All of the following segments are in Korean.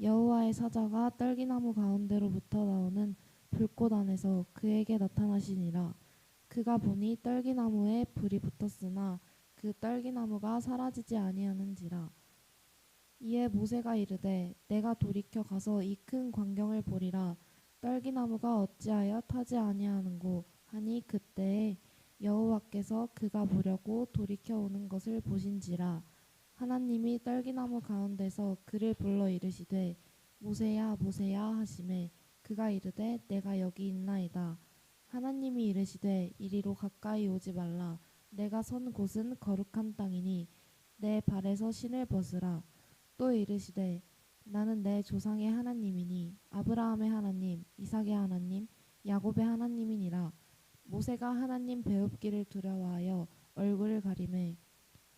여호와의 사자가 떨기나무 가운데로부터 나오는 불꽃 안에서 그에게 나타나시니라. 그가 보니 떨기나무에 불이 붙었으나 그 떨기나무가 사라지지 아니하는지라. 이에 모세가 이르되 내가 돌이켜 가서 이 큰 광경을 보리라. 떨기나무가 어찌하여 타지 아니하는고 하니 그때에 여호와께서 그가 보려고 돌이켜 오는 것을 보신지라. 하나님이 떨기나무 가운데서 그를 불러 이르시되 모세야 모세야 하시매 그가 이르되 내가 여기 있나이다. 하나님이 이르시되 이리로 가까이 오지 말라. 내가 선 곳은 거룩한 땅이니 내 발에서 신을 벗으라. 또 이르시되 나는 내 조상의 하나님이니 아브라함의 하나님 이삭의 하나님 야곱의 하나님이니라. 모세가 하나님 배웁기를 두려워하여 얼굴을 가리매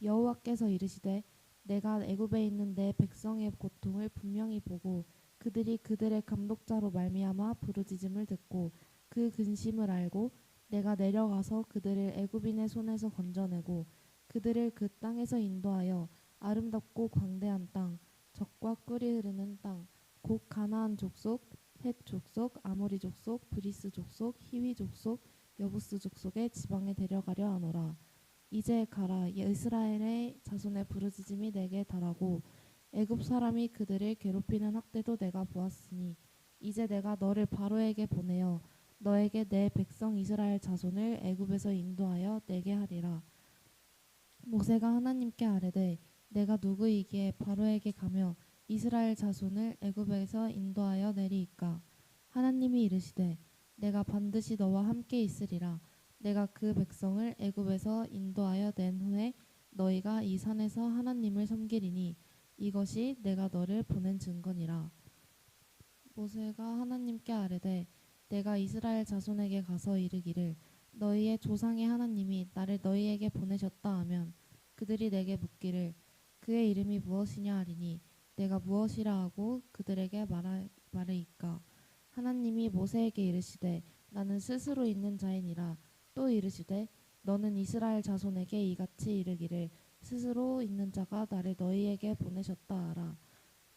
여호와께서 이르시되 내가 애굽에 있는 내 백성의 고통을 분명히 보고 그들이 그들의 감독자로 말미암아 부르짖음을 듣고 그 근심을 알고 내가 내려가서 그들을 애굽인의 손에서 건져내고 그들을 그 땅에서 인도하여 아름답고 광대한 땅 젖과 꿀이 흐르는 땅 곧 가나안 족속 헷 족속 아모리 족속 브리스 족속 히위 족속 여부스 족속의 지방에 데려가려 하노라. 이제 가라. 이스라엘의 자손의 부르짖음이 내게 달하고 애굽 사람이 그들을 괴롭히는 학대도 내가 보았으니 이제 내가 너를 바로에게 보내어 너에게 내 백성 이스라엘 자손을 애굽에서 인도하여 내게 하리라. 모세가 하나님께 아뢰되 내가 누구이기에 바로에게 가며 이스라엘 자손을 애굽에서 인도하여 내리이까. 하나님이 이르시되 내가 반드시 너와 함께 있으리라. 내가 그 백성을 애굽에서 인도하여 낸 후에 너희가 이 산에서 하나님을 섬기리니 이것이 내가 너를 보낸 증거니라. 모세가 하나님께 아뢰되 내가 이스라엘 자손에게 가서 이르기를 너희의 조상의 하나님이 나를 너희에게 보내셨다 하면 그들이 내게 묻기를 그의 이름이 무엇이냐 하리니 내가 무엇이라 하고 그들에게 말하이까. 하나님이 모세에게 이르시되 나는 스스로 있는 자이니라. 또 이르시되 너는 이스라엘 자손에게 이같이 이르기를 스스로 있는 자가 나를 너희에게 보내셨다 하라.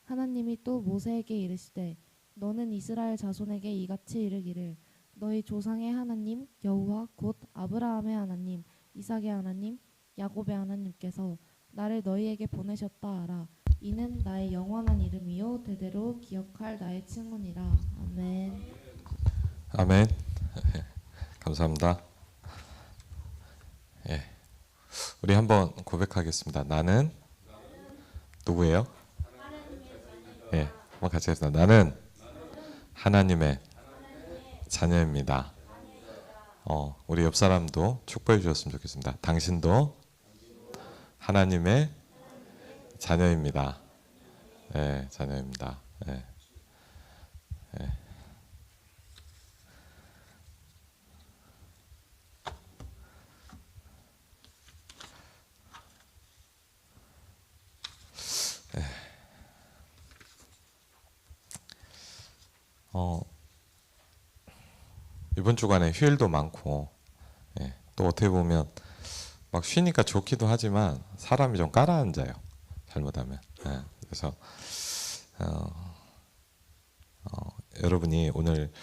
하나님이 또 모세에게 이르시되 너는 이스라엘 자손에게 이같이 이르기를 너희 조상의 하나님 여호와 곧 아브라함의 하나님 이삭의 하나님 야곱의 하나님께서 나를 너희에게 보내셨다 하라. 이는 나의 영원한 이름이요 대대로 기억할 나의 칭호니라. 아멘. 아멘. 감사합니다. 예, 우리 한번 고백하겠습니다. 나는 누구예요? 예, 한번 같이 하겠습니다. 나는 하나님의 자녀입니다. 우리 옆 사람도 축복해 주셨으면 좋겠습니다. 당신도 하나님의 자녀입니다. 예, 자녀입니다. 예, 예. 이번 주간에 휴일도 많고, 예, 또 어떻게 보면 막 쉬니까 좋기도 하지만 사람이 좀 깔아앉아요. 잘못하면. 예, 그래서 여러분이 오늘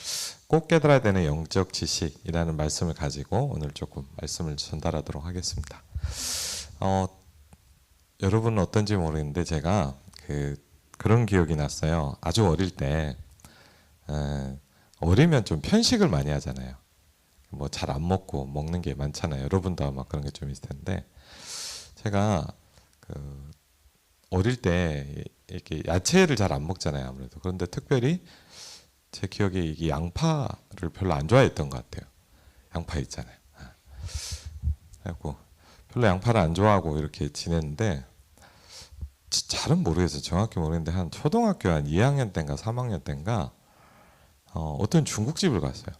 꼭 깨달아야 되는 영적 지식이라는 말씀을 가지고 오늘 조금 말씀을 전달하도록 하겠습니다. 여러분은 어떤지 모르겠는데 제가 그런 기억이 났어요. 아주 어릴 때 어리면 좀 편식을 많이 하잖아요. 뭐 잘 안 먹고 먹는 게 많잖아요. 여러분도 아마 그런 게 좀 있을 텐데 제가 어릴 때 이렇게 야채를 잘 안 먹잖아요. 아무래도 그런데 특별히 제 기억에 이게 양파를 별로 안 좋아했던 것 같아요. 양파 있잖아요. 그래갖고 별로 양파를 안 좋아하고 이렇게 지냈는데 잘은 모르겠어요. 정확히 모르겠는데 한 초등학교 한 2학년 때인가 3학년 때인가 어떤 중국집을 갔어요.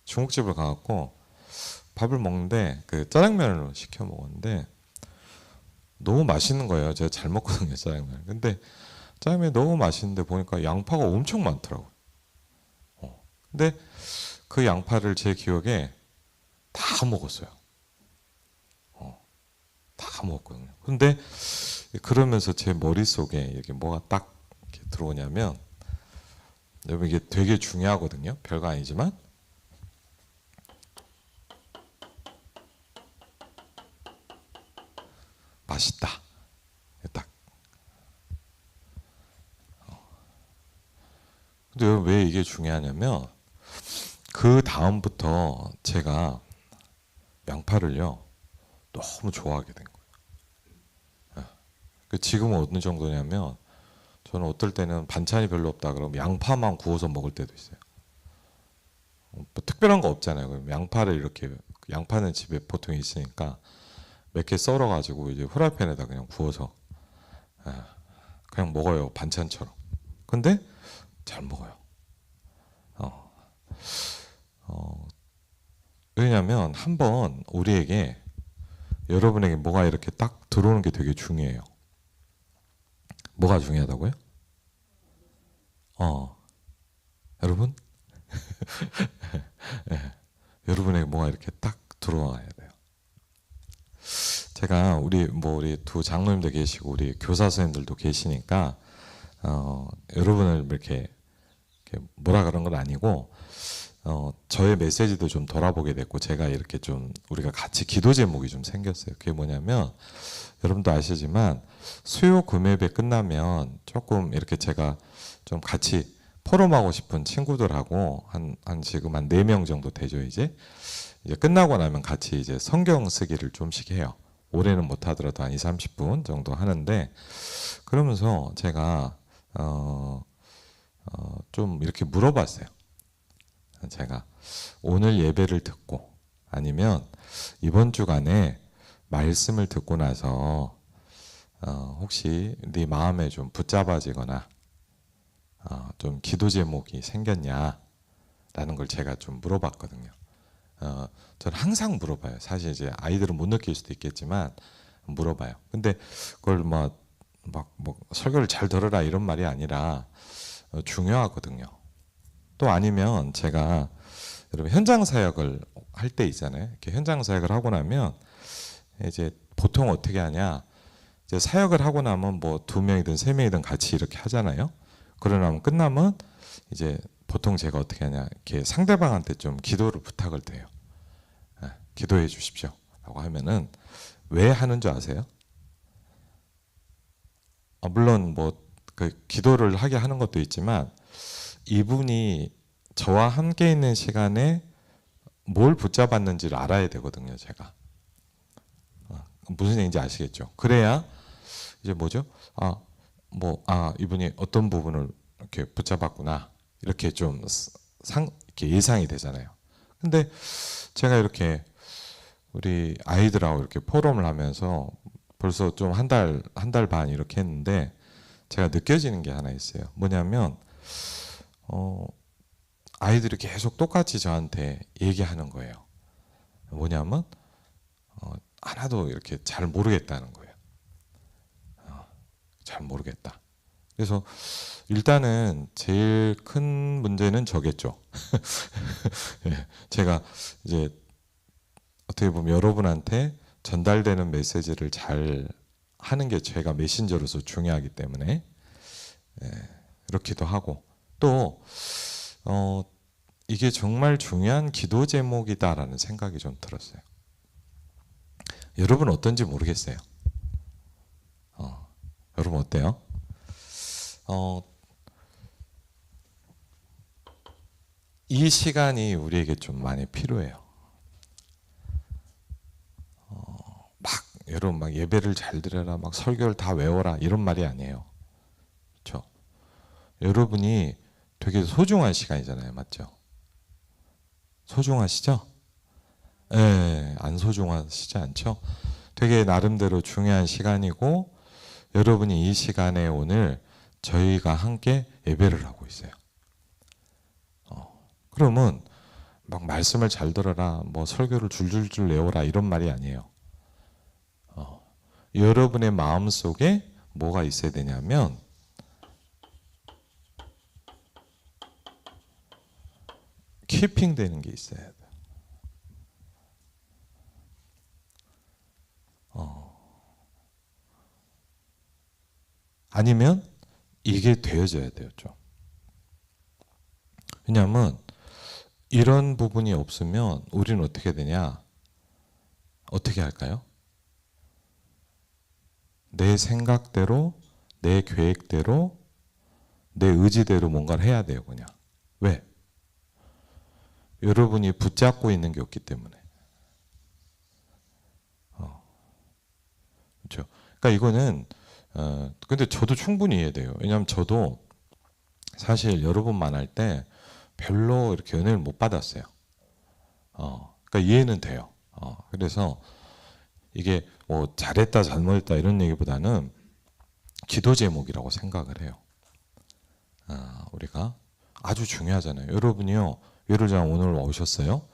중국집을 가갖고 밥을 먹는데 그 짜장면을 시켜 먹었는데 너무 맛있는 거예요. 제가 잘 먹거든요, 짜장면. 근데 짜장면이 너무 맛있는데 보니까 양파가 엄청 많더라고요. 근데 그 양파를 제 기억에 다 먹었어요. 다 먹었거든요. 근데 그러면서 제 머릿속에 이렇게 뭐가 딱 이렇게 들어오냐면, 여러분 이게 되게 중요하거든요. 별거 아니지만 맛있다. 딱. 근데 왜 이게 중요하냐면 그 다음부터 제가 양파를요 너무 좋아하게 된 거예요. 지금은 어느 정도냐면 저는 어떨 때는 반찬이 별로 없다 그러면 양파만 구워서 먹을 때도 있어요. 뭐 특별한 거 없잖아요. 그럼 양파를 이렇게, 양파는 집에 보통 있으니까 몇 개 썰어 가지고 이제 후라이팬에다 그냥 구워서 그냥 먹어요. 반찬처럼. 근데 잘 먹어요. 어, 왜냐하면 한번 우리에게, 여러분에게 뭐가 이렇게 딱 들어오는 게 되게 중요해요. 뭐가 중요하다고요? 여러분? 네, 여러분에게 뭐가 이렇게 딱 들어와야 돼요. 제가 우리 두 장로님도 계시고 우리 교사 선생님들도 계시니까 여러분을 이렇게 뭐라 그런 건 아니고 저의 메시지도 좀 돌아보게 됐고 제가 이렇게 좀 우리가 같이 기도 제목이 좀 생겼어요. 그게 뭐냐면 여러분도 아시지만 수요 금요일에 끝나면 조금 이렇게 제가 좀 같이 포럼하고 싶은 친구들하고 한 지금 한 4명 정도 되죠. 이제 끝나고 나면 같이 이제 성경 쓰기를 좀씩 해요. 올해는 못 하더라도 한 2, 30분 정도 하는데, 그러면서 제가 좀 이렇게 물어봤어요. 제가 오늘 예배를 듣고 아니면 이번 주간에 말씀을 듣고 나서 혹시 네 마음에 좀 붙잡아지거나 좀 기도 제목이 생겼냐라는 걸 제가 좀 물어봤거든요. 저는 항상 물어봐요. 사실 이제 아이들은 못 느낄 수도 있겠지만 물어봐요. 근데 그걸 막 설교를 잘 들어라 이런 말이 아니라 중요하거든요. 또 아니면 제가 여러분 현장 사역을 할 때 있잖아요. 이렇게 현장 사역을 하고 나면 이제 보통 어떻게 하냐? 이제 사역을 하고 나면 뭐 2명이든 3명이든 같이 이렇게 하잖아요. 그러고 나면 끝나면 이제 보통 제가 어떻게 하냐? 이렇게 상대방한테 좀 기도를 부탁을 드려요. 기도해 주십시오. 라고 하면은 왜 하는 줄 아세요? 물론 뭐 그 기도를 하게 하는 것도 있지만 이분이 저와 함께 있는 시간에 뭘 붙잡았는지를 알아야 되거든요, 제가. 무슨 얘기인지 아시겠죠? 그래야 이제 뭐죠? 이분이 어떤 부분을 이렇게 붙잡았구나. 이렇게 좀 이렇게 예상이 되잖아요. 근데 제가 이렇게 우리 아이들하고 이렇게 포럼을 하면서 벌써 좀 한 달 반 이렇게 했는데 제가 느껴지는 게 하나 있어요. 뭐냐면 아이들이 계속 똑같이 저한테 얘기하는 거예요. 뭐냐면 하나도 이렇게 잘 모르겠다는 거예요. 잘 모르겠다. 그래서 일단은 제일 큰 문제는 저겠죠. 제가 이제 어떻게 보면 여러분한테 전달되는 메시지를 잘 하는 게 제가 메신저로서 중요하기 때문에 이렇기도 하고, 또 이게 정말 중요한 기도 제목이다라는 생각이 좀 들었어요. 여러분 어떤지 모르겠어요. 여러분 어때요? 이 시간이 우리에게 좀 많이 필요해요. 여러분 막 예배를 잘 드려라, 막 설교를 다 외워라 이런 말이 아니에요. 그렇죠? 여러분이 되게 소중한 시간이잖아요, 맞죠? 소중하시죠? 예, 안 소중하시지 않죠? 되게 나름대로 중요한 시간이고, 여러분이 이 시간에 오늘 저희가 함께 예배를 하고 있어요. 그러면 막 말씀을 잘 들어라, 뭐 설교를 줄줄줄 외워라 이런 말이 아니에요. 여러분의 마음 속에 뭐가 있어야 되냐면 키핑 되는 게 있어야 돼요. 아니면 이게 되어져야 돼요, 좀. 왜냐하면 이런 부분이 없으면 우리는 어떻게 되냐? 어떻게 할까요? 내 생각대로, 내 계획대로, 내 의지대로 뭔가를 해야 돼요, 그냥. 왜? 여러분이 붙잡고 있는 게 없기 때문에. 그렇죠. 그러니까 이거는 근데 저도 충분히 이해돼요. 왜냐하면 저도 사실 여러 번 만날 때 별로 이렇게 은혜를 못 받았어요. 그러니까 이해는 돼요. 그래서 이게 뭐 잘했다 잘못했다 이런 얘기보다는 기도 제목이라고 생각을 해요. 우리가 아주 중요하잖아요. 여러분이요, 예를 들면 오늘 오셨어요.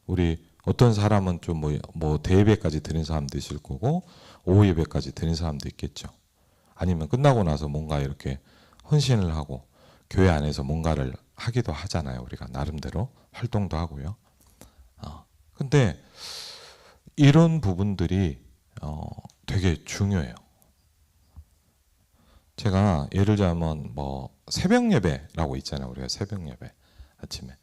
우리 어떤 사람은 좀 뭐 대예배까지 드린 사람도 있을 거고 오후 예배까지 드린 사람도 있겠죠. 아니면 끝나고 나서 뭔가 이렇게 헌신을 하고 교회 안에서 뭔가를 하기도 하잖아요. 우리가 나름대로 활동도 하고요. 근데 이런 부분들이 되게 중요해요. 제가 예를 들자면 뭐 새벽 예배라고 있잖아요. 우리가 새벽 예배 아침에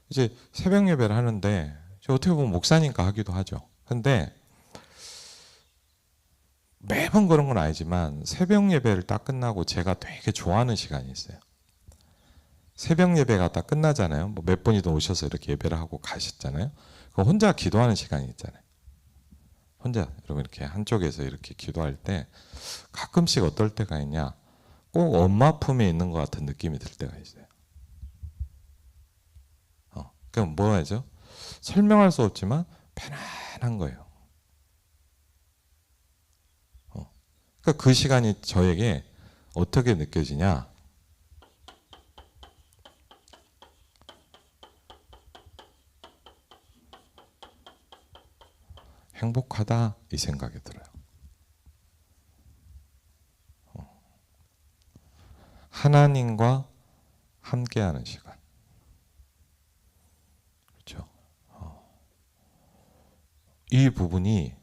이제 새벽 예배를 하는데 어떻게 보면 목사니까 하기도 하죠. 근데 매번 그런 건 아니지만 새벽 예배를 딱 끝나고 제가 되게 좋아하는 시간이 있어요. 새벽 예배가 딱 끝나잖아요. 뭐 몇 분이든 오셔서 이렇게 예배를 하고 가셨잖아요. 그럼 혼자 기도하는 시간이 있잖아요. 혼자 여러분 이렇게 한쪽에서 이렇게 기도할 때 가끔씩 어떨 때가 있냐, 꼭 엄마 품에 있는 것 같은 느낌이 들 때가 있어요. 그럼 뭐 하죠? 설명할 수 없지만 편안한 거예요. 그러니까 그 시간이 저에게 어떻게 느껴지냐? 행복하다 이 생각이 들어요. 하나님과 함께하는 시간. 그렇죠. 이 부분이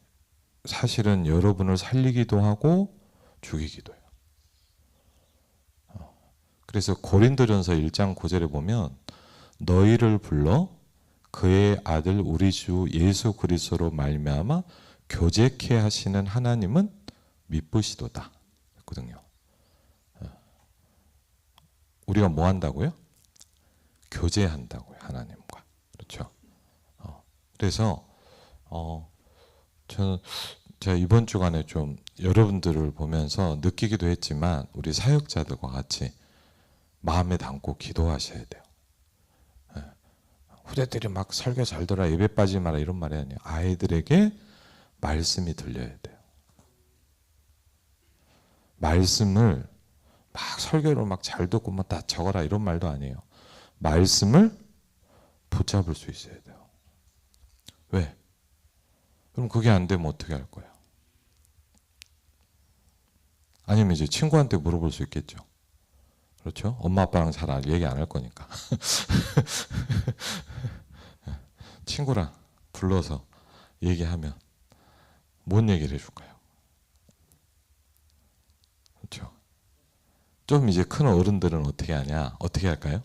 사실은 여러분을 살리기도 하고 죽이기도 해요. 그래서 고린도전서 1장 9절에 보면 너희를 불러 그의 아들 우리 주 예수 그리스도로 말미암아 교제케 하시는 하나님은 미쁘시도다 했거든요. 우리가 뭐 한다고요? 교제한다고요, 하나님과. 그렇죠. 그래서 저는 제가 이번 주간에 좀 여러분들을 보면서 느끼기도 했지만 우리 사역자들과 같이 마음에 담고 기도하셔야 돼요. 후대들이 막 설교 잘 들어라, 예배 빠지지 마라 이런 말이 아니에요. 아이들에게 말씀이 들려야 돼요. 말씀을 막 설교를 막 잘 듣고 막 다 적어라 이런 말도 아니에요. 말씀을 붙잡을 수 있어야 돼요. 왜? 그럼 그게 안 되면 어떻게 할 거예요? 아니면 이제 친구한테 물어볼 수 있겠죠. 그렇죠? 엄마 아빠랑 잘 얘기 안 할 거니까. 친구랑 불러서 얘기하면 뭔 얘기를 해줄까요? 그렇죠? 좀 이제 큰 어른들은 어떻게 하냐? 어떻게 할까요?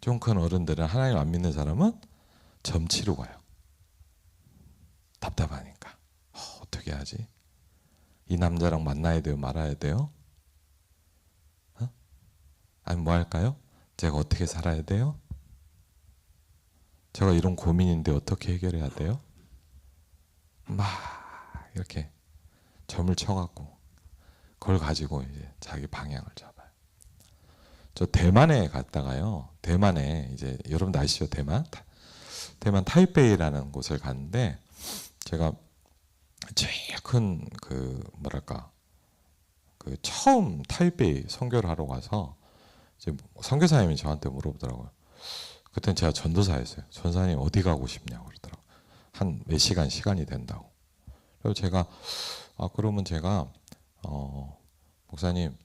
좀 큰 어른들은 하나님 안 믿는 사람은 점치러 가요. 답답하니까. 어떻게 하지? 이 남자랑 만나야 돼요? 말아야 돼요? 아니 뭐 할까요? 제가 어떻게 살아야 돼요? 제가 이런 고민인데 어떻게 해결해야 돼요? 막 이렇게 점을 쳐갖고 그걸 가지고 이제 자기 방향을 잡아요. 저 대만에 갔다가요. 대만에 이제 여러분 아시죠? 대만 타이베이라는 곳을 갔는데 제가 제일 큰 그 뭐랄까 그 처음 타이베이 선교를 하러 가서 이제 선교사님이 저한테 물어보더라고요. 그때는 제가 전도사였어요. 전사님 어디 가고 싶냐고 그러더라고요. 한 몇 시간이 된다고. 그래서 제가 그러면 제가 목사님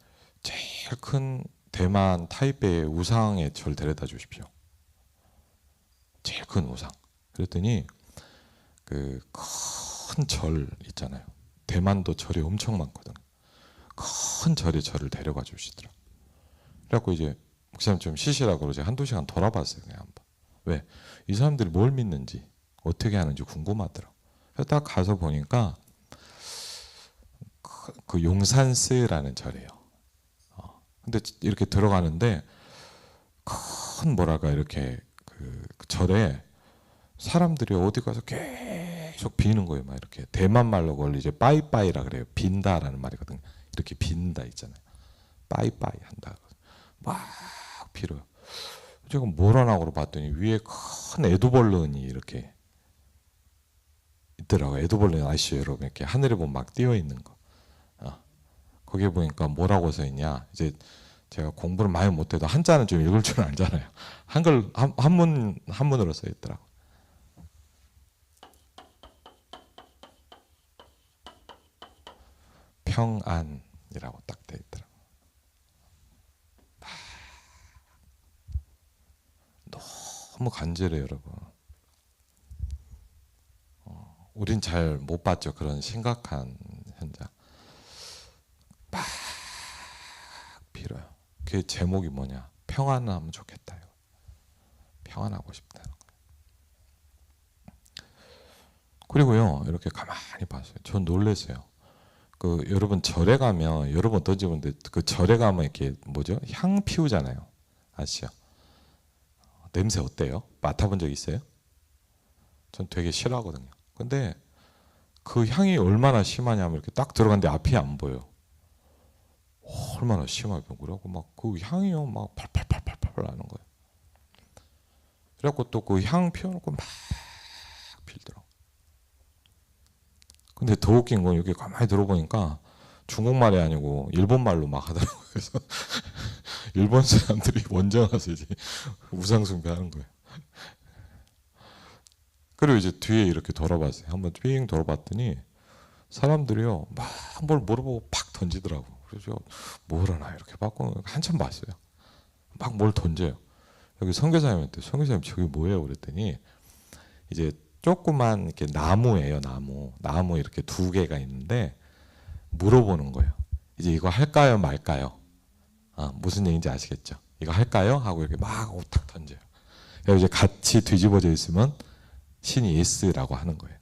제일 큰 대만 타이베이 우상에 저를 데려다 주십시오. 제일 큰 우상. 그랬더니 그 큰 절 있잖아요. 대만도 절이 엄청 많거든요. 큰 절에 저를 데려가 주시더라고요. 그래갖고 이제 목사님 좀 쉬시라고 이제 한두 시간 돌아봤어요. 그냥 한번. 왜? 이 사람들이 뭘 믿는지 어떻게 하는지 궁금하더라고요. 그래서 딱 가서 보니까 그 용산스라는 절이에요. 근데 이렇게 들어가는데 큰 뭐랄까 이렇게 그 절에 사람들이 어디 가서 계속 비는 거예요. 막 이렇게 대만 말로 그걸 이제 빠이빠이라 그래요. 빈다라는 말이거든요. 이렇게 빈다 있잖아요. 빠이빠이 한다. 막 빌어요. 제가 뭘 하나고 봤더니 위에 큰 에드벌룬이 이렇게 있더라고요. 에드벌룬 아시죠, 여러분? 이렇게 하늘에 보면 막 띄어 있는 거. 거기에 보니까 뭐라고 써 있냐? 이제 제가 공부를 많이 못해도 한자는 좀 읽을 줄 알잖아요. 한글 한문으로 써 있더라고. 평안이라고 딱 돼 있더라고. 너무 간절해요, 여러분. 우린 잘 못 봤죠, 그런 심각한 현장. 막 빌어요. 그 제목이 뭐냐? 평안하면 좋겠다. 평안하고 싶다는 거예요. 그리고요, 이렇게 가만히 봤어요. 전 놀랐어요. 그 여러분 절에 가면 여러분 어떤지 모르는데 그 절에 가면 이렇게 뭐죠? 향 피우잖아요. 아시죠? 냄새 어때요? 맡아본 적 있어요? 전 되게 싫어하거든요. 근데 그 향이 얼마나 심하냐면 이렇게 딱 들어갔는데 앞이 안 보여. 얼마나 심하게 그러고 막 그 향이요 막 팔팔팔팔팔 나는 거예요. 그래갖고 또 그 향 피워놓고 막 필더라고. 근데 더 웃긴 건 여기 가만히 들어보니까 중국말이 아니고 일본말로 막 하더라고요. 그래서 일본 사람들이 먼저 가서 이제 우상숭배하는 거예요. 그리고 이제 뒤에 이렇게 돌아봤어요. 한번 삥 돌아봤더니 사람들이요 막 뭘 물어보고 팍 던지더라고. 그래서 뭘 하나 이렇게 받고 한참 봤어요. 막 뭘 던져요. 여기 선교사님한테 선교사님 저기 뭐예요? 그랬더니 이제 조그만 이렇게 나무예요. 나무 이렇게 두 개가 있는데 물어보는 거예요. 이제 이거 할까요 말까요? 무슨 얘기인지 아시겠죠? 이거 할까요? 하고 이렇게 막 탁 던져요. 그래서 이제 같이 뒤집어져 있으면 신이 예스라고 하는 거예요.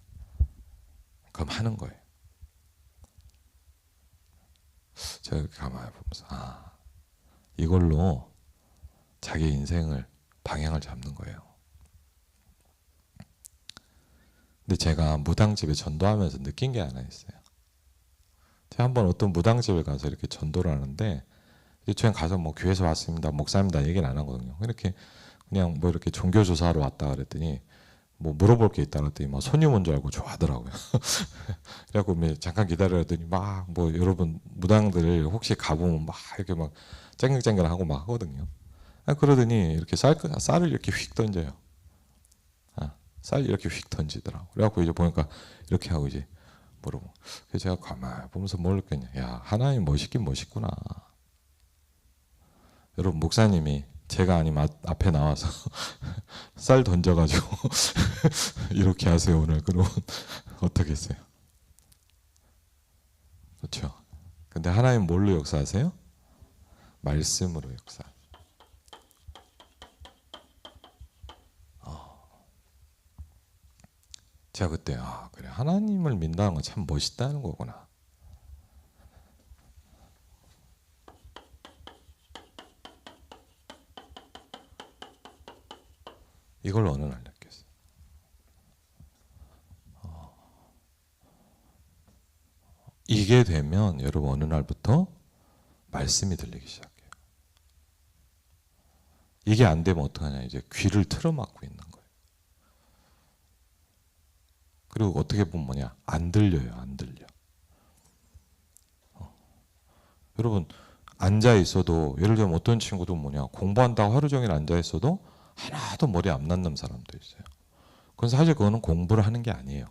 그럼 하는 거예요. 제가 가만히 보면서 이걸로 자기 인생을 방향을 잡는 거예요. 근데 제가 무당집에 전도하면서 느낀 게 하나 있어요. 제가 한번 어떤 무당집을 가서 이렇게 전도를 하는데 저희 가서 뭐 교회에서 왔습니다, 목사입니다 얘기는 안 하거든요. 이렇게 그냥 뭐 이렇게 종교 조사하러 왔다 그랬더니 뭐 물어볼 게 있다 그랬더니 막 손님 온 줄 알고 좋아하더라고요. 그래갖고 잠깐 기다려더니 막 뭐 여러분 무당들 혹시 가보면 막 이렇게 막 쨍글쨍글하고 막 하거든요. 그러더니 이렇게 쌀을 이렇게 휙 던져요. 쌀 이렇게 휙 던지더라고. 그래갖고 이제 보니까 이렇게 하고 이제 물어보. 그래서 제가 가만히 보면서 뭘 느꼈냐. 야, 하나님 멋있긴 멋있구나. 여러분 목사님이 제가 아니면 앞에 나와서 쌀 던져가지고 이렇게 하세요 오늘. 그러면 어떻겠어요? 그렇죠. 근데 하나님 뭘로 역사하세요? 말씀으로 역사. 제가 그때 그래 하나님을 믿는다는 건 참 멋있다는 거구나. 이걸 어느 날 느꼈어요. 이게 되면 여러분 어느 날부터 말씀이 들리기 시작해요. 이게 안 되면 어떡하냐. 이제 귀를 틀어막고 있는 거예요. 그리고 어떻게 보면 뭐냐. 안 들려요. 안 들려. 여러분 앉아 있어도 예를 들면 어떤 친구도 뭐냐. 공부한다고 하루 종일 앉아 있어도 하나도 머리 안 남는 사람도 있어요. 그건 사실 그거는 공부를 하는 게 아니에요.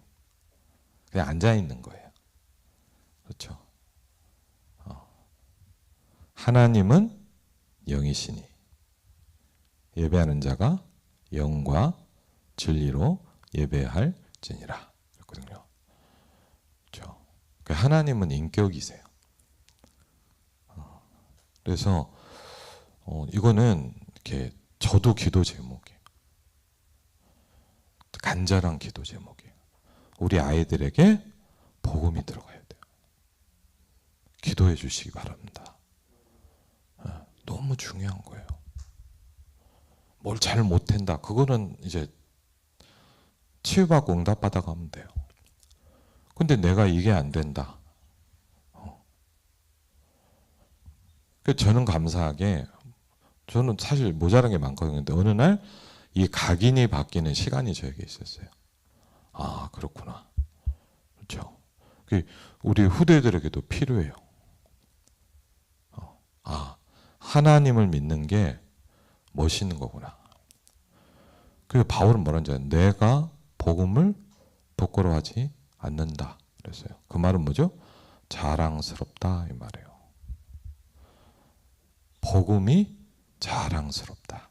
그냥 앉아 있는 거예요. 그렇죠? 하나님은 영이시니 예배하는 자가 영과 진리로 예배할지니라. 그랬거든요. 그렇죠? 하나님은 인격이세요. 그래서 이거는 이렇게 저도 기도 제목이에요. 간절한 기도 제목이에요. 우리 아이들에게 복음이 들어가야 돼요. 기도해 주시기 바랍니다. 너무 중요한 거예요. 뭘 잘 못한다. 그거는 이제 치유받고 응답받아가 하면 돼요. 근데 내가 이게 안 된다. 저는 감사하게, 저는 사실 모자란 게 많거든요. 근데 어느 날 이 각인이 바뀌는 시간이 저에게 있었어요. 아, 그렇구나. 그렇죠. 우리 후대들에게도 필요해요. 하나님을 믿는 게 멋있는 거구나. 그래서 바울은 뭐라는지 알아요? 내가 복음을 부끄러워하지 않는다 그랬어요. 그 말은 뭐죠? 자랑스럽다 이 말이에요. 복음이 자랑스럽다.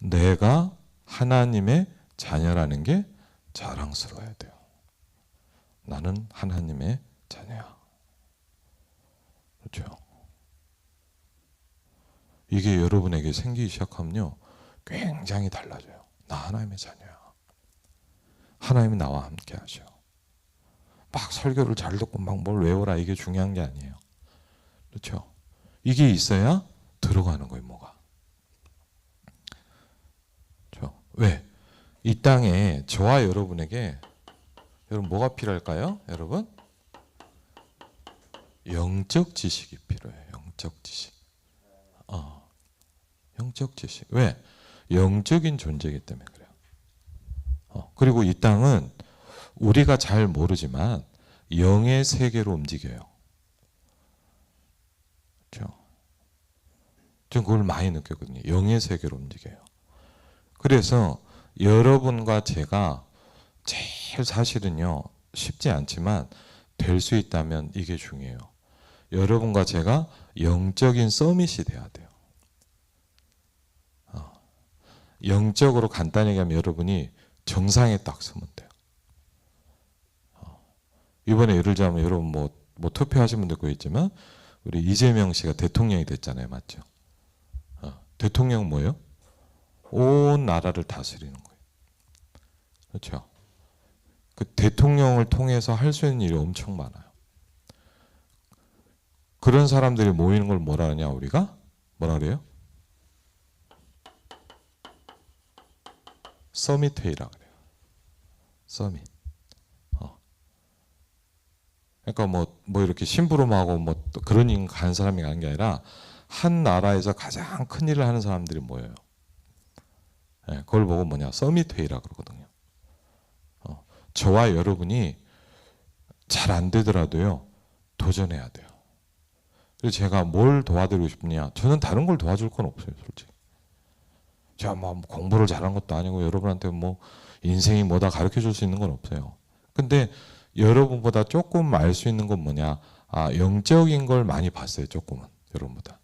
내가 하나님의 자녀라는 게 자랑스러워야 돼요. 나는 하나님의 자녀야. 그렇죠? 이게 여러분에게 생기기 시작하면요, 굉장히 달라져요. 나 하나님의 자녀야. 하나님이 나와 함께 하셔. 막 설교를 잘 듣고 막 뭘 외워라 이게 중요한 게 아니에요. 그렇죠? 이게 있어야 들어가는 거예요, 뭐가. 그렇죠? 왜? 이 땅에 저와 여러분에게 여러분 뭐가 필요할까요? 여러분? 영적 지식이 필요해요. 영적 지식. 영적 지식. 왜? 영적인 존재이기 때문에 그래요. 그리고 이 땅은 우리가 잘 모르지만 영의 세계로 움직여요. 그렇죠? 전 그걸 많이 느꼈거든요. 영의 세계로 움직여요. 그래서 여러분과 제가 제일 사실은요, 쉽지 않지만 될 수 있다면 이게 중요해요. 여러분과 제가 영적인 서밋이 돼야 돼요. 영적으로 간단히 얘기하면 여러분이 정상에 딱 서면 돼요. 이번에 예를 들자면 여러분 뭐 투표하신 분도 있지만 우리 이재명 씨가 대통령이 됐잖아요. 맞죠? 대통령 뭐예요? 온 나라를 다스리는 거예요. 그렇죠? 그 대통령을 통해서 할 수 있는 일이 엄청 많아요. 그런 사람들이 모이는 걸 뭐라 하냐 우리가? 뭐라 그래요? 서밋회의라 그래요. 서밋. 그러니까 뭐 이렇게 심부름하고 뭐 그런 일 가는 사람이 가는 게 아니라 한 나라에서 가장 큰 일을 하는 사람들이 모여요. 그걸 보고 뭐냐 서밋회의라 그러거든요. 저와 여러분이 잘 안 되더라도요 도전해야 돼요. 그래서 제가 뭘 도와드리고 싶냐? 저는 다른 걸 도와줄 건 없어요, 솔직히. 제가 뭐 공부를 잘한 것도 아니고 여러분한테 뭐 인생이 뭐다 가르쳐 줄 수 있는 건 없어요. 근데 여러분보다 조금 알 수 있는 건 뭐냐? 영적인 걸 많이 봤어요, 조금은 여러분보다.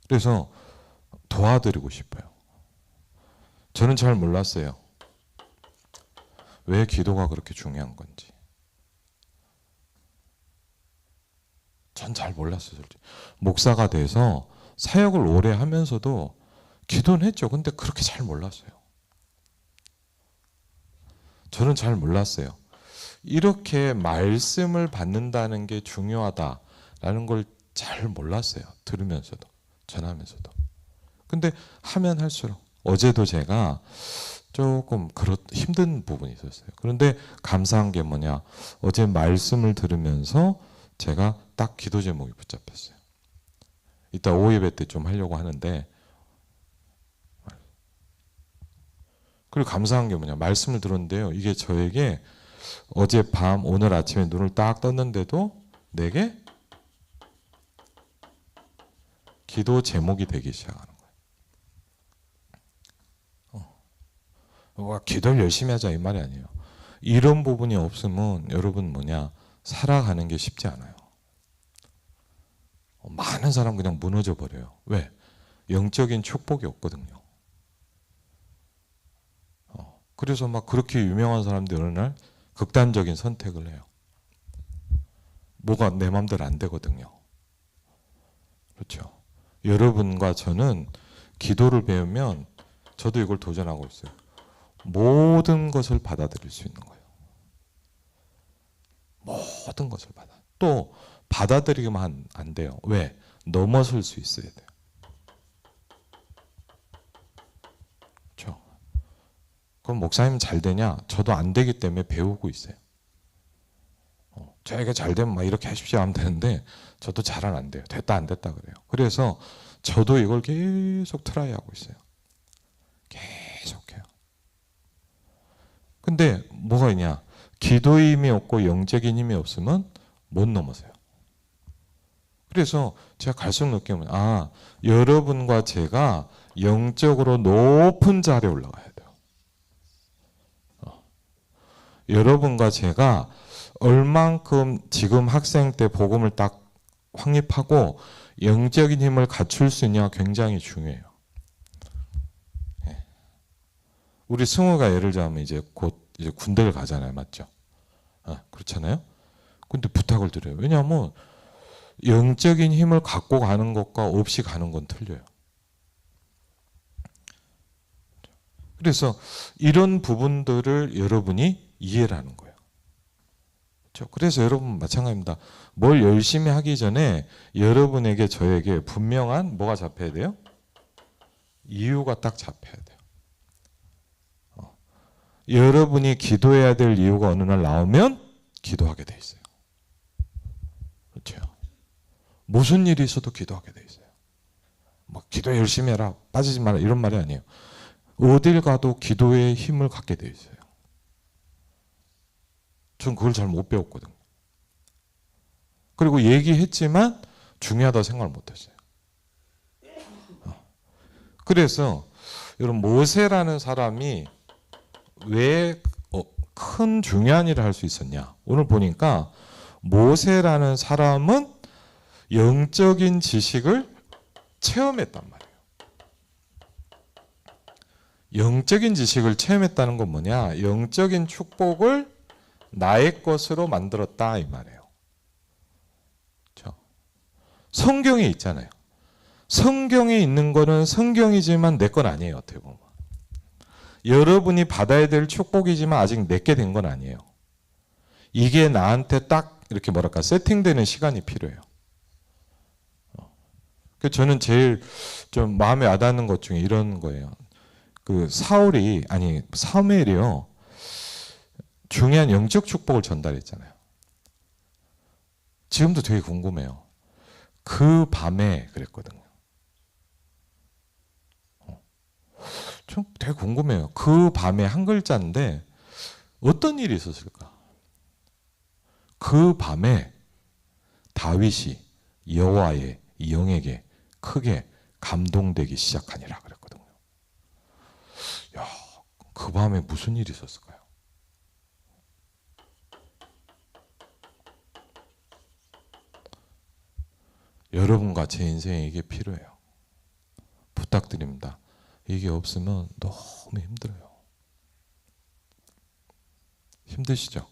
그래서 도와드리고 싶어요. 저는 잘 몰랐어요. 왜 기도가 그렇게 중요한 건지. 전 잘 몰랐어요, 솔직히. 목사가 돼서 사역을 오래 하면서도 기도는 했죠. 근데 그렇게 잘 몰랐어요. 저는 잘 몰랐어요. 이렇게 말씀을 받는다는 게 중요하다라는 걸 잘 몰랐어요. 들으면서도, 전하면서도. 근데 하면 할수록 어제도 제가 조금 힘든 부분이 있었어요. 그런데 감사한 게 뭐냐? 어제 말씀을 들으면서 제가 딱 기도 제목이 붙잡혔어요. 이따 오후 예배 때 좀 하려고 하는데, 그리고 감사한 게 뭐냐? 말씀을 들었는데요. 이게 저에게 어젯밤 오늘 아침에 눈을 딱 떴는데도 내게 기도 제목이 되기 시작하는 거예요. 기도를 열심히 하자 이 말이 아니에요. 이런 부분이 없으면 여러분 뭐냐? 살아가는 게 쉽지 않아요. 많은 사람 그냥 무너져 버려요. 왜? 영적인 축복이 없거든요. 그래서 막 그렇게 유명한 사람들이 어느 날 극단적인 선택을 해요. 뭐가 내 마음대로 안 되거든요. 그렇죠. 여러분과 저는 기도를 배우면 저도 이걸 도전하고 있어요. 모든 것을 받아들일 수 있는 거예요. 모든 것을 또 받아들이기만 안 돼요. 왜? 넘어설 수 있어야 돼요. 그렇죠. 그럼 목사님 잘 되냐? 저도 안 되기 때문에 배우고 있어요. 저에게 잘 되면 막 이렇게 하십시오 하면 되는데 저도 잘은 안 돼요. 됐다 안 됐다 그래요. 그래서 저도 이걸 계속 트라이 하고 있어요. 계속해요. 근데 뭐가 있냐? 기도의 힘이 없고 영적인 힘이 없으면 못 넘어서요. 그래서 제가 갈수록 느끼면 여러분과 제가 영적으로 높은 자리에 올라가야 돼요. 여러분과 제가 얼만큼 지금 학생 때 복음을 딱 확립하고 영적인 힘을 갖출 수 있냐가 굉장히 중요해요. 우리 승우가 예를 들자면 이제 곧 이제 군대를 가잖아요, 맞죠? 그렇잖아요. 근데 부탁을 드려요. 왜냐하면 영적인 힘을 갖고 가는 것과 없이 가는 건 틀려요. 그래서 이런 부분들을 여러분이 이해를 하는 거예요. 그렇죠? 그래서 여러분 마찬가지입니다. 뭘 열심히 하기 전에 여러분에게 저에게 분명한 뭐가 잡혀야 돼요? 이유가 딱 잡혀야 돼요. 여러분이 기도해야 될 이유가 어느 날 나오면 기도하게 돼 있어요. 그렇죠? 무슨 일이 있어도 기도하게 돼 있어요. 뭐 기도 열심히 해라, 빠지지 마라 이런 말이 아니에요. 어딜 가도 기도의 힘을 갖게 돼 있어요. 전 그걸 잘 못 배웠거든요. 그리고 얘기했지만 중요하다고 생각을 못 했어요. 그래서 여러분 모세라는 사람이 왜 큰 중요한 일을 할 수 있었냐? 오늘 보니까 모세라는 사람은 영적인 지식을 체험했단 말이에요. 영적인 지식을 체험했다는 건 뭐냐? 영적인 축복을 나의 것으로 만들었다 이 말이에요. 그렇죠? 성경에 있잖아요. 성경에 있는 거는 성경이지만 내 건 아니에요. 어떻게 보면. 여러분이 받아야 될 축복이지만 아직 내게 된 건 아니에요. 이게 나한테 딱 이렇게 뭐랄까 세팅되는 시간이 필요해요. 그 저는 제일 좀 마음에 와닿는 것 중에 이런 거예요. 그 사무엘이요. 중요한 영적 축복을 전달했잖아요. 지금도 되게 궁금해요. 그 밤에 그랬거든요. 좀 되게 궁금해요. 그 밤에 한 글자인데 어떤 일이 있었을까? 그 밤에 다윗이 여호와의 영에게 크게 감동되기 시작하니라 그랬거든요. 야, 그 밤에 무슨 일이 있었을까요? 여러분과 제 인생에 이게 필요해요. 부탁드립니다. 이게 없으면 너무 힘들어요. 힘드시죠?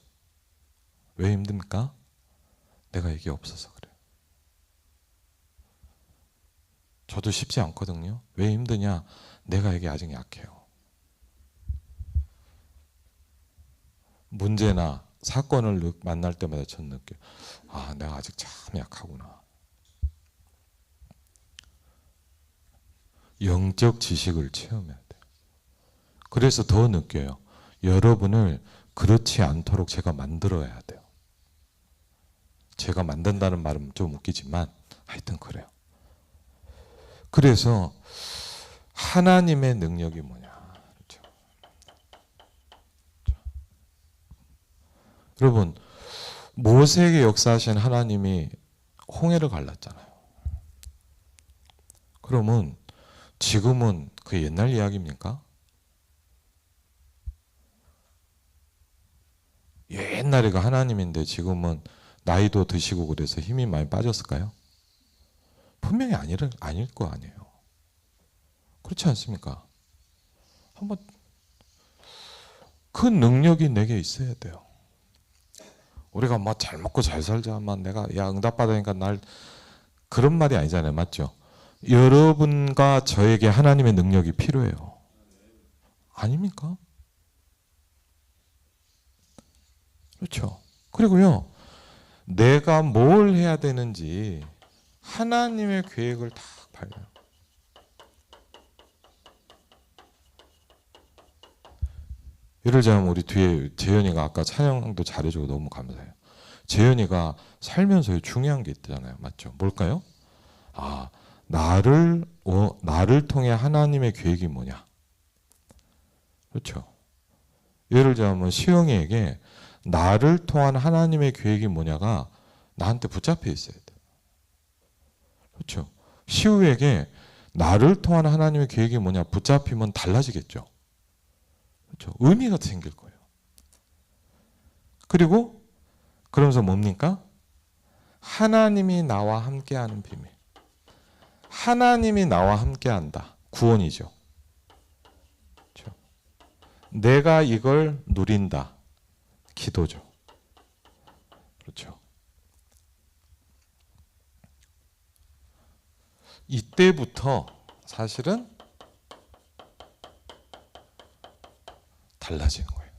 왜 힘듭니까? 내가 이게 없어서 그래요. 저도 쉽지 않거든요. 왜 힘드냐? 내가 이게 아직 약해요. 문제나 사건을 만날 때마다 저는 느껴요. 내가 아직 참 약하구나. 영적 지식을 체험해야 돼요. 그래서 더 느껴요. 여러분을 그렇지 않도록 제가 만들어야 돼요. 제가 만든다는 말은 좀 웃기지만 하여튼 그래요. 그래서 하나님의 능력이 뭐냐. 그렇죠? 여러분 모세에게 역사하신 하나님이 홍해를 갈랐잖아요. 그러면 지금은 그 옛날 이야기입니까? 옛날에가 하나님인데 지금은 나이도 드시고 그래서 힘이 많이 빠졌을까요? 분명히 아닐 거 아니에요. 그렇지 않습니까? 한번 그 능력이 내게 있어야 돼요. 우리가 뭐 잘 먹고 잘 살자만 내가 야 응답받으니까 날 그런 말이 아니잖아요. 맞죠? 여러분과 저에게 하나님의 능력이 필요해요. 아닙니까? 그렇죠. 그리고요. 내가 뭘 해야 되는지 하나님의 계획을 다 봐요. 예를 들자면 우리 뒤에 재현이가 아까 찬양도 잘해주고 너무 감사해요. 재현이가 살면서 중요한 게 있잖아요. 맞죠? 뭘까요? 아, 나를 통해 하나님의 계획이 뭐냐? 그렇죠? 예를 들자면 시영이에게 나를 통한 하나님의 계획이 뭐냐가 나한테 붙잡혀 있어야 돼. 그렇죠? 시우에게 나를 통한 하나님의 계획이 뭐냐 붙잡히면 달라지겠죠. 그렇죠? 의미가 생길 거예요. 그리고 그러면서 뭡니까? 하나님이 나와 함께하는 비밀. 하나님이 나와 함께한다. 구원이죠. 그렇죠? 내가 이걸 누린다. 기도죠. 그렇죠. 이때부터 사실은 달라지는 거예요.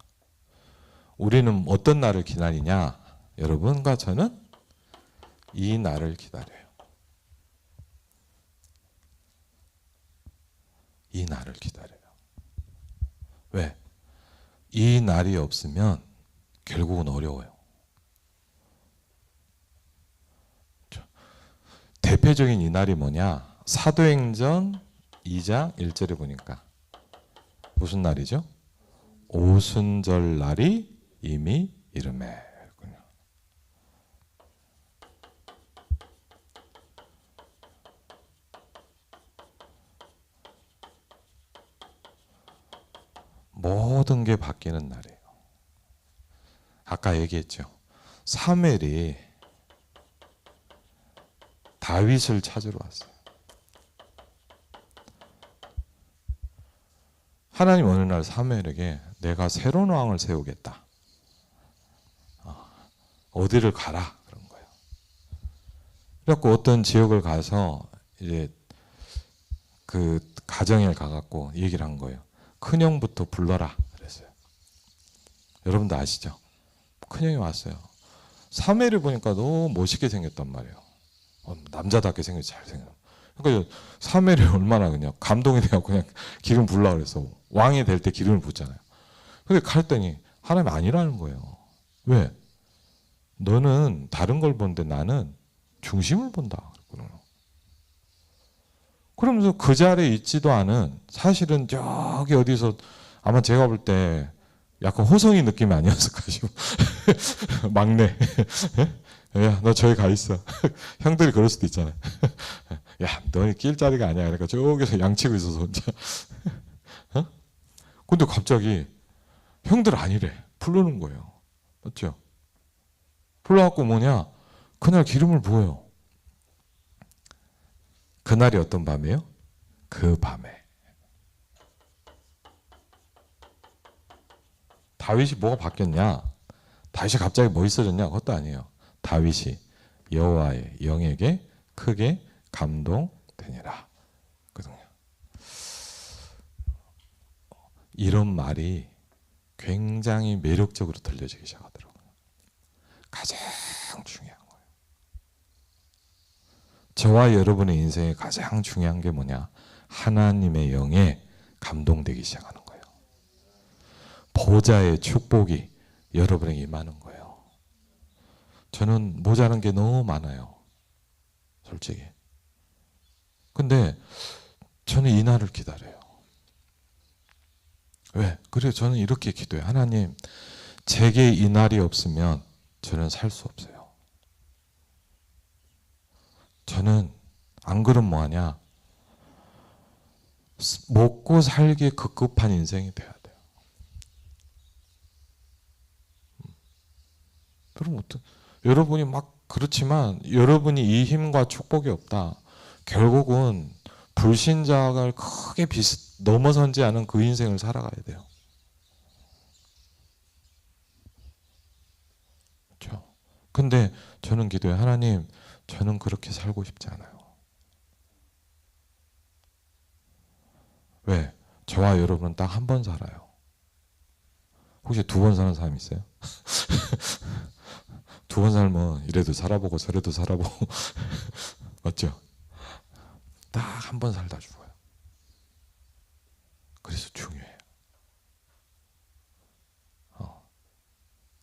우리는 어떤 날을 기다리냐? 여러분과 저는 이 날을 기다려요. 이 날을 기다려요. 왜? 이 날이 없으면 결국은 어려워요. 대표적인 이 날이 뭐냐? 사도행전 2장 1절에 보니까 무슨 날이죠? 오순절 날이 이미 이르매. 모든 게 바뀌는 날이에요. 아까 얘기했죠. 사무엘이 다윗을 찾으러 왔어요. 하나님 어느 날 사무엘에게 내가 새로운 왕을 세우겠다. 어디를 가라 그런 거예요. 그래갖고 어떤 지역을 가서 이제 그 가정에 가갖고 얘기를 한 거예요. 큰형부터 불러라 그랬어요. 여러분도 아시죠? 큰형이 왔어요. 사무엘을 보니까 너무 멋있게 생겼단 말이에요. 남자답게 생겨서 잘생겨. 그러니까 사무엘이 얼마나 그냥 감동이 돼서 그냥 기름 부으려고 그래서 왕이 될 때 기름을 붓잖아요. 근데 갔더니 하나님 아니라는 거예요. 왜? 너는 다른 걸 보는데 나는 중심을 본다. 그러면서 그 자리에 있지도 않은 사실은 저기 어디서 아마 제가 볼 때 약간 호성이 느낌이 아니었을까 싶어. 막내. 야, 너 저기 가 있어. 형들이 그럴 수도 있잖아요. 야, 너는 낄 자리가 아니야. 그러니까 저기서 양치고 있어서 혼자. 어? 근데 갑자기 형들 아니래. 부르는 거예요. 맞죠? 불러갖고 뭐냐? 그날 기름을 부어요. 그날이 어떤 밤이에요? 그 밤에. 다윗이 뭐가 바뀌었냐? 다윗이 갑자기 멋있어졌냐? 그것도 아니에요. 다윗이 여호와의 영에게 크게 감동되니라. 거든요. 이런 말이 굉장히 매력적으로 들려지기 시작하더라고요. 가장 중요한 거예요. 저와 여러분의 인생에 가장 중요한 게 뭐냐? 하나님의 영에 감동되기 시작하는 거예요. 보좌의 축복이 여러분에게 임하는 거예요. 저는 모자란 게 너무 많아요. 솔직히. 근데 저는 이 날을 기다려요. 왜? 그래서 저는 이렇게 기도해요. 하나님, 제게 이 날이 없으면 저는 살 수 없어요. 저는 안 그러면 뭐하냐? 먹고 살기 급급한 인생이 돼야 돼요. 여러분이 막 그렇지만 여러분이 이 힘과 축복이 없다. 결국은 불신자를 크게 넘어선지 않은 그 인생을 살아가야 돼요. 그렇죠? 근데 저는 기도해, 하나님, 저는 그렇게 살고 싶지 않아요. 왜? 저와 여러분은 딱 한 번 살아요. 혹시 두 번 사는 사람 있어요? 두 번 살면 이래도 살아보고 저래도 살아보고 맞죠? 딱 한 번 살다 죽어요. 그래서 중요해요.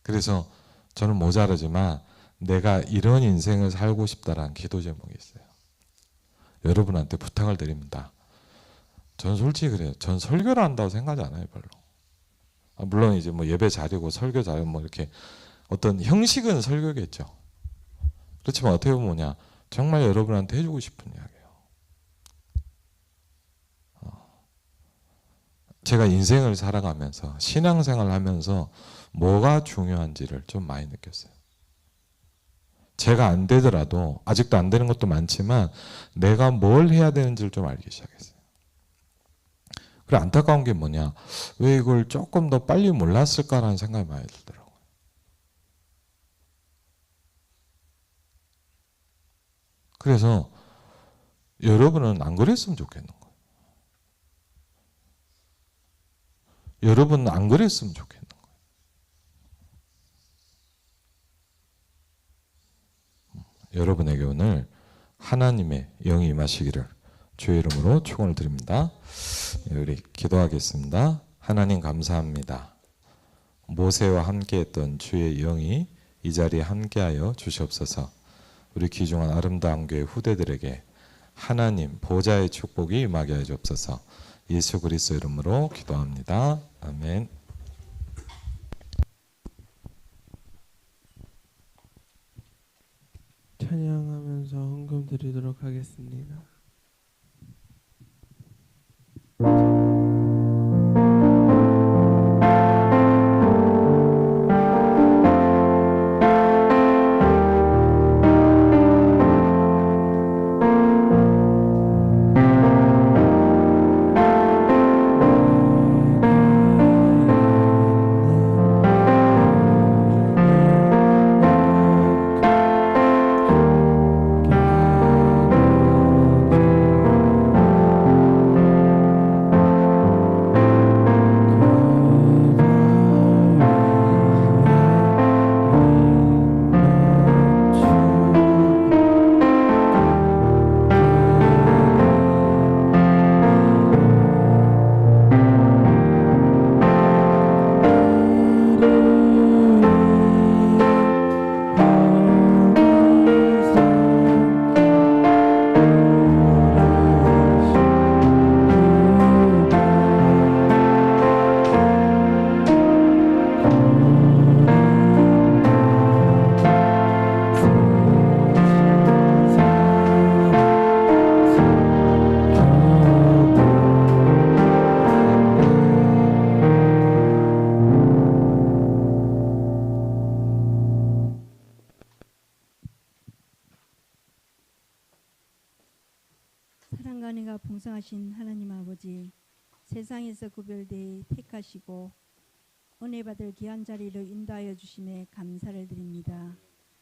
그래서 저는 모자르지만 내가 이런 인생을 살고 싶다라는 기도 제목이 있어요. 여러분한테 부탁을 드립니다. 전 솔직히 그래요. 전 설교를 한다고 생각하지 않아요, 별로. 물론 이제 뭐 예배 자리고 설교 자리 뭐 이렇게 어떤 형식은 설교겠죠. 그렇지만 어떻게 보면 뭐냐, 정말 여러분한테 해주고 싶은 이야기예요. 제가 인생을 살아가면서 신앙생활을 하면서 뭐가 중요한지를 좀 많이 느꼈어요. 제가 안 되더라도 아직도 안 되는 것도 많지만 내가 뭘 해야 되는지를 좀 알기 시작했어요. 그리고 안타까운 게 뭐냐, 왜 이걸 조금 더 빨리 몰랐을까라는 생각이 많이 들더라고요. 그래서 여러분은 안 그랬으면 좋겠는 거예요. 여러분은 안 그랬으면 좋겠는 거예요. 여러분에게 오늘 하나님의 영이 임하시기를 주의 이름으로 축원을 드립니다. 우리 기도하겠습니다. 하나님 감사합니다. 모세와 함께했던 주의 영이 이 자리에 함께하여 주시옵소서. 우리 귀중한 아름다운 교회 후대들에게 하나님 보좌의 축복이 임하게 하여 주옵소서. 예수 그리스도 이름으로 기도합니다. 아멘. 찬양하면서 헌금 드리도록 하겠습니다. 사랑과 은혜가 풍성하신 하나님 아버지, 세상에서 구별되어 택하시고 은혜 받을 귀한 자리로 인도하여 주심에 감사를 드립니다.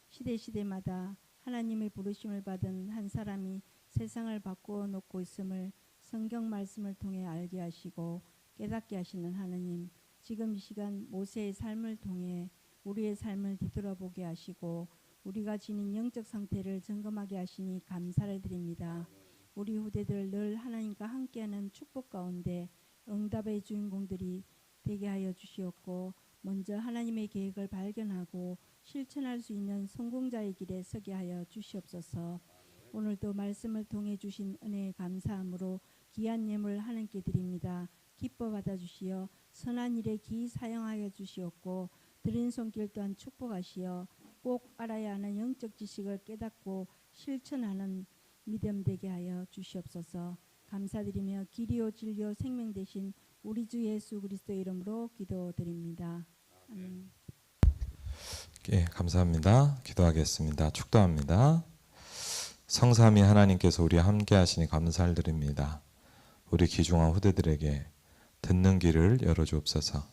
시대마다 하나님의 부르심을 받은 한 사람이 세상을 바꾸어 놓고 있음을 성경 말씀을 통해 알게 하시고 깨닫게 하시는 하나님, 지금 이 시간 모세의 삶을 통해 우리의 삶을 뒤돌아보게 하시고 우리가 지닌 영적 상태를 점검하게 하시니 감사를 드립니다. 우리 후대들 늘 하나님과 함께하는 축복 가운데 응답의 주인공들이 되게 하여 주시옵고, 먼저 하나님의 계획을 발견하고 실천할 수 있는 성공자의 길에 서게 하여 주시옵소서. 오늘도 말씀을 통해 주신 은혜에 감사함으로 귀한 예물 하나님께 드립니다. 기뻐 받아주시어 선한 일에 기 사용하여 주시옵고, 드린 손길 또한 축복하시어 꼭 알아야 하는 영적 지식을 깨닫고 실천하는 믿음 되게 하여 주시옵소서. 감사드리며 길이요 진리요 생명 되신 우리 주 예수 그리스도 이름으로 기도드립니다. 아멘. 예, 감사합니다. 기도하겠습니다. 축도합니다. 성삼위 하나님께서 우리와 함께 하시니 감사를 드립니다. 우리 귀중한 후대들에게 듣는 길을 열어주옵소서.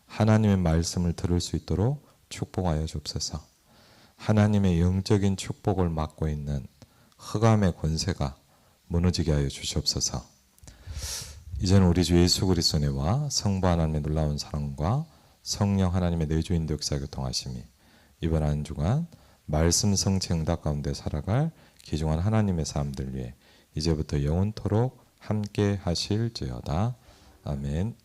하나님의 말씀을 들을 수 있도록 축복하여 주옵소서. 하나님의 영적인 축복을 막고 있는 흑암의 권세가 무너지게 하여 주시옵소서. 이제는 우리 주 예수 그리스도의 은혜와 성부 하나님의 놀라운 사랑과 성령 하나님의 내주인도 역사 교통하심이 이번 한 주간 말씀 성취 응답 가운데 살아갈 귀중한 하나님의 사람들 위해 이제부터 영원토록 함께 하실지어다. 아멘.